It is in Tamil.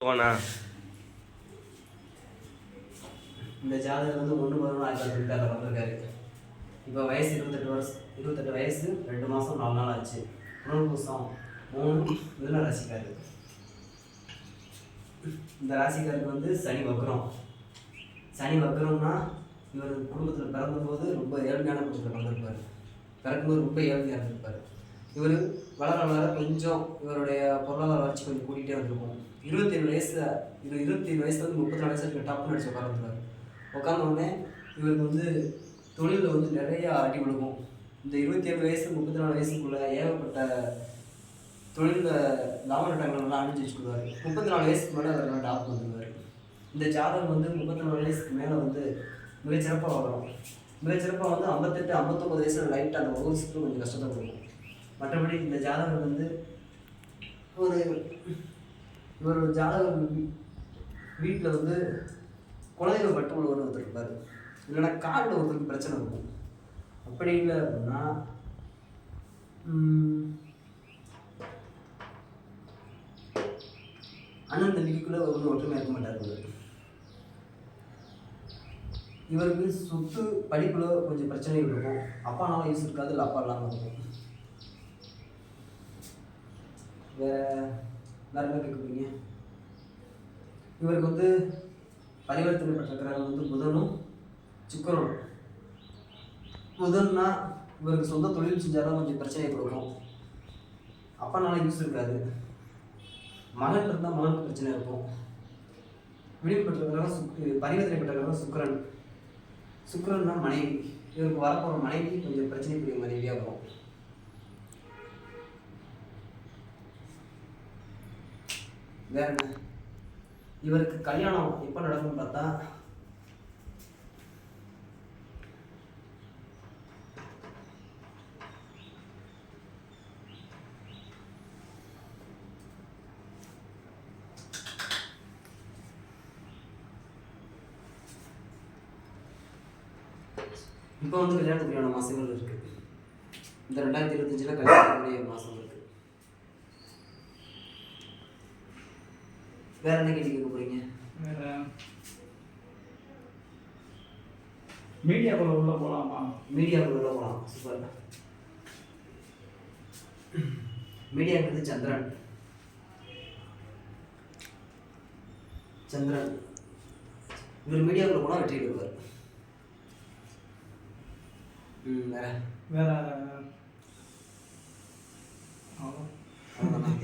போனா இந்த ஜாதகர் வந்து 1/11/2026 வந்திருக்காரு. இப்போ வயசு 28 வயசு 2 மாதம் 4 நாள் ஆச்சு. புனர்பூசம் 3 மிதுன ராசிக்காரு. இந்த ராசிக்காருக்கு வந்து சனி வக்ரம். சனி வக்ரம்னா இவர் குடும்பத்தில் பிறந்தபோது ரொம்ப ஏழ்மையான குடும்பத்தில் பிறந்திருப்பார். பிறக்கும்போது ரொம்ப ஏழ்மையாக இருந்திருப்பார். இவர் வளர வளர கொஞ்சம் இவருடைய பொருளாதார வளர்ச்சி கொஞ்சம் கூட்டிகிட்டே வந்திருக்கும். 27 வயசில் இவர் 27 வயசுல வந்து 34 வயசுல டாப்னு அடிச்சு உட்காந்துருந்தார். உட்காந்தவுடனே இவருக்கு வந்து தொழிலில் வந்து நிறைய அடி விழுகும். இந்த 27 வயசு 34 வயசுக்குள்ள ஏகப்பட்ட தொழிலில் லாப நட்டங்கள்லாம் அணிஞ்சு வச்சுக்குவார். 34 வயசுக்கு மேலே அவர் டாப் வந்துடுவார். இந்த ஜாதகம் வந்து 34 வயசுக்கு மேலே வந்து மிகச்சிறப்பாக வளரும். மிகச்சிறப்பாக வந்து 58 59 வயசில் லைட்டாக அந்த ஒரு வருஷத்துக்கு கொஞ்சம் கஷ்டத்தை கொடுக்கும். மற்றபடி இந்த ஜாதகம் வந்து இவர் ஜாதகம் வீட்டில் வந்து குலதெய்வ பட்டு ஒருவர் ஒருத்தருப்பார். இல்லைன்னா காலில் ஒருத்தருக்கு பிரச்சனை இருக்கும். அப்படி இல்லை அப்படின்னா அண்ணன் தம்பிக்குள்ளே ஒரு ஒற்றுமை இருக்க மாட்டார். இவருக்கு சொத்து படிப்பில் கொஞ்சம் பிரச்சனைகள் இருக்கும். அப்பானாலும் யூஸ் இருக்காது, இல்லை அப்பா இல்லாமல் இருக்கும். வேற என்ன கேட்க போறீங்க? இவருக்கு வந்து பரிவர்த்தனை பெற்ற கிரகம் வந்து புதனும் சுக்கிரனும். புதன்னா இவருக்கு சொந்த தொழில் செஞ்சாலும் கொஞ்சம் பிரச்சனையை கொடுக்கும். அப்பானாலும் யூஸ் இருக்காது. மகன் இருந்தால் மகனுக்கு பிரச்சனை இருக்கும். விடிவு பெற்ற கிரகம் பரிவர்த்தனை பெற்ற கிரகம் சுக்கிரன். சுக்கிரன்னா மனைவி. இவருக்கு வரப்போகிற மனைவி கொஞ்சம் பிரச்சனைக்குரிய மனைவியாக வரும். வேற என்ன? இவருக்கு கல்யாணம் எப்போ நடக்கும்னு பார்த்தா இப்போ வந்து கல்யாணத்துக்குரிய மாதங்கள் இருக்குது. இந்த 2025 கல்யாணத்துக்குரிய மாதம் இருக்குது. வேற என்ன கேள்வி கேட்க போறீங்க? வேற மீடியாக்குள்ள உள்ள போகலாமா? மீடியாக்குள்ள உள்ள போகலாம். சூப்பர். மீடியாங்கிறது சந்திரன். இவர் மீடியாக்குள்ள போனால் வெற்றி பெறுவார். வேற வேற அவ்வளோதான்.